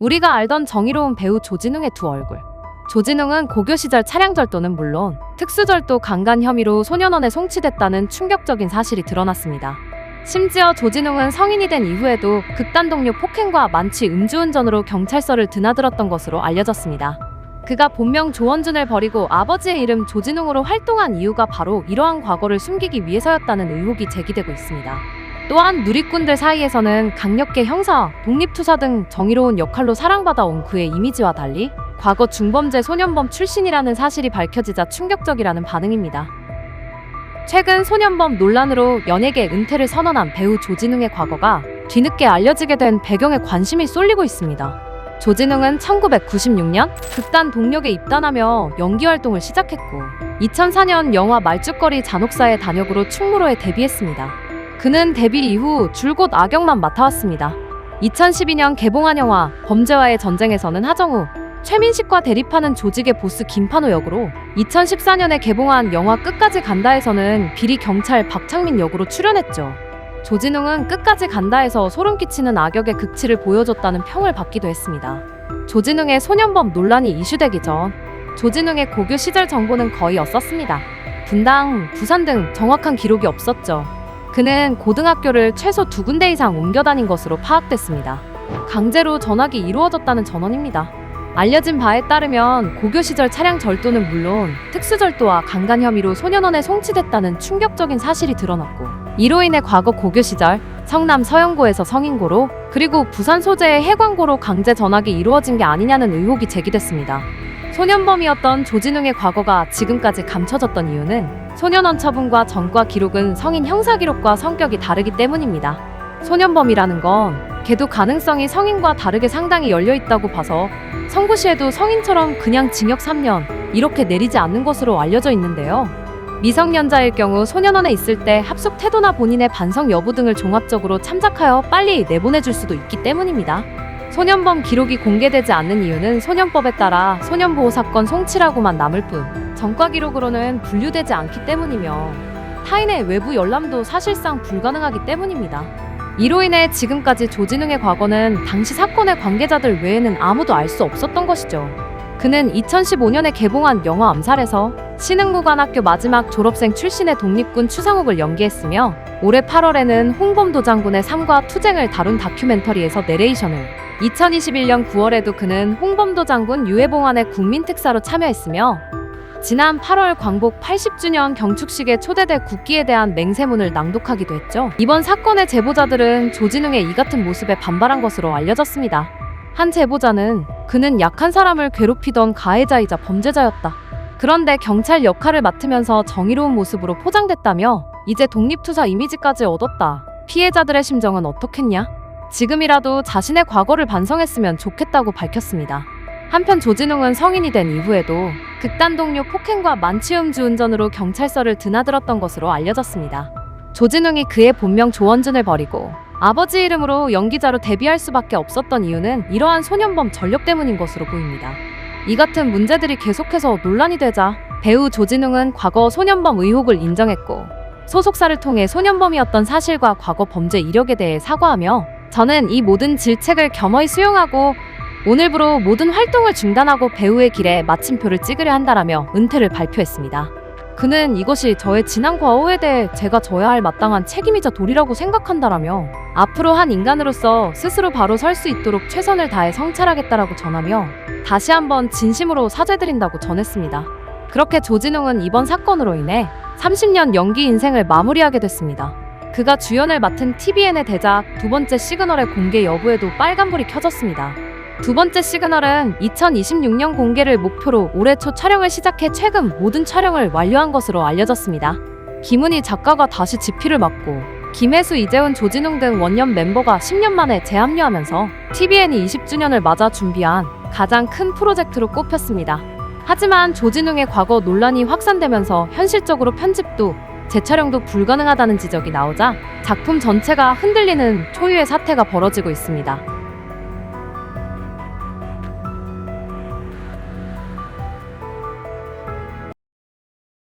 우리가 알던 정의로운 배우 조진웅의 두 얼굴. 조진웅은 고교 시절 차량절도는 물론 특수절도 강간 혐의로 소년원에 송치됐다는 충격적인 사실이 드러났습니다. 심지어 조진웅은 성인이 된 이후에도 극단 동료 폭행과 만취 음주운전으로 경찰서를 드나들었던 것으로 알려졌습니다. 그가 본명 조원준을 버리고 아버지의 이름 조진웅으로 활동한 이유가 바로 이러한 과거를 숨기기 위해서였다는 의혹이 제기되고 있습니다. 또한 누리꾼들 사이에서는 강력계 형사, 독립투사 등 정의로운 역할로 사랑받아온 그의 이미지와 달리 과거 중범죄 소년범 출신이라는 사실이 밝혀지자 충격적이라는 반응입니다. 최근 소년범 논란으로 연예계 은퇴를 선언한 배우 조진웅의 과거가 뒤늦게 알려지게 된 배경에 관심이 쏠리고 있습니다. 조진웅은 1996년 극단 동력에 입단하며 연기 활동을 시작했고 2004년 영화 말죽거리 잔혹사의 단역으로 충무로에 데뷔했습니다. 그는 데뷔 이후 줄곧 악역만 맡아왔습니다. 2012년 개봉한 영화 범죄와의 전쟁에서는 하정우, 최민식과 대립하는 조직의 보스 김판호 역으로 2014년에 개봉한 영화 끝까지 간다에서는 비리 경찰 박창민 역으로 출연했죠. 조진웅은 끝까지 간다에서 소름 끼치는 악역의 극치를 보여줬다는 평을 받기도 했습니다. 조진웅의 소년범 논란이 이슈되기 전 조진웅의 고교 시절 정보는 거의 없었습니다. 분당, 부산 등 정확한 기록이 없었죠. 그는 고등학교를 최소 2군데 이상 옮겨 다닌 것으로 파악됐습니다. 강제로 전학이 이루어졌다는 전언입니다. 알려진 바에 따르면 고교 시절 차량 절도는 물론 특수절도와 강간 혐의로 소년원에 송치됐다는 충격적인 사실이 드러났고 이로 인해 과거 고교 시절 성남 서영고에서 성인고로 그리고 부산 소재의 해관고로 강제 전학이 이루어진 게 아니냐는 의혹이 제기됐습니다. 소년범이었던 조진웅의 과거가 지금까지 감춰졌던 이유는 소년원 처분과 전과 기록은 성인 형사 기록과 성격이 다르기 때문입니다. 소년범이라는 건 걔도 가능성이 성인과 다르게 상당히 열려있다고 봐서 선고시에도 성인처럼 그냥 징역 3년 이렇게 내리지 않는 것으로 알려져 있는데요. 미성년자일 경우 소년원에 있을 때 합숙 태도나 본인의 반성 여부 등을 종합적으로 참작하여 빨리 내보내줄 수도 있기 때문입니다. 소년범 기록이 공개되지 않는 이유는 소년법에 따라 소년보호사건 송치라고만 남을 뿐 전과 기록으로는 분류되지 않기 때문이며 타인의 외부 열람도 사실상 불가능하기 때문입니다. 이로 인해 지금까지 조진웅의 과거는 당시 사건의 관계자들 외에는 아무도 알 수 없었던 것이죠. 그는 2015년에 개봉한 영화 암살에서 신흥무관학교 마지막 졸업생 출신의 독립군 추상욱을 연기했으며 올해 8월에는 홍범도 장군의 삶과 투쟁을 다룬 다큐멘터리에서 내레이션을 2021년 9월에도 그는 홍범도 장군 유해봉환의 국민특사로 참여했으며 지난 8월 광복 80주년 경축식에 초대돼 국기에 대한 맹세문을 낭독하기도 했죠. 이번 사건의 제보자들은 조진웅의 이 같은 모습에 반발한 것으로 알려졌습니다. 한 제보자는 그는 약한 사람을 괴롭히던 가해자이자 범죄자였다. 그런데 경찰 역할을 맡으면서 정의로운 모습으로 포장됐다며 이제 독립투사 이미지까지 얻었다. 피해자들의 심정은 어떻겠냐? 지금이라도 자신의 과거를 반성했으면 좋겠다고 밝혔습니다. 한편 조진웅은 성인이 된 이후에도 극단 동료 폭행과 만취 음주운전으로 경찰서를 드나들었던 것으로 알려졌습니다. 조진웅이 그의 본명 조원준을 버리고 아버지 이름으로 연기자로 데뷔할 수밖에 없었던 이유는 이러한 소년범 전력 때문인 것으로 보입니다. 이 같은 문제들이 계속해서 논란이 되자 배우 조진웅은 과거 소년범 의혹을 인정했고 소속사를 통해 소년범이었던 사실과 과거 범죄 이력에 대해 사과하며 저는 이 모든 질책을 겸허히 수용하고 오늘부로 모든 활동을 중단하고 배우의 길에 마침표를 찍으려 한다라며 은퇴를 발표했습니다. 그는 이것이 저의 지난 과오에 대해 제가 져야 할 마땅한 책임이자 도리라고 생각한다라며 앞으로 한 인간으로서 스스로 바로 설 수 있도록 최선을 다해 성찰하겠다라고 전하며 다시 한번 진심으로 사죄드린다고 전했습니다. 그렇게 조진웅은 이번 사건으로 인해 30년 연기 인생을 마무리하게 됐습니다. 그가 주연을 맡은 TVN의 대작 두 번째 시그널의 공개 여부에도 빨간불이 켜졌습니다. 두 번째 시그널은 2026년 공개를 목표로 올해 초 촬영을 시작해 최근 모든 촬영을 완료한 것으로 알려졌습니다. 김은희 작가가 다시 집필을 맡고 김혜수, 이재훈, 조진웅 등 원년 멤버가 10년 만에 재합류하면서 TVN이 20주년을 맞아 준비한 가장 큰 프로젝트로 꼽혔습니다. 하지만 조진웅의 과거 논란이 확산되면서 현실적으로 편집도 재촬영도 불가능하다는 지적이 나오자 작품 전체가 흔들리는 초유의 사태가 벌어지고 있습니다.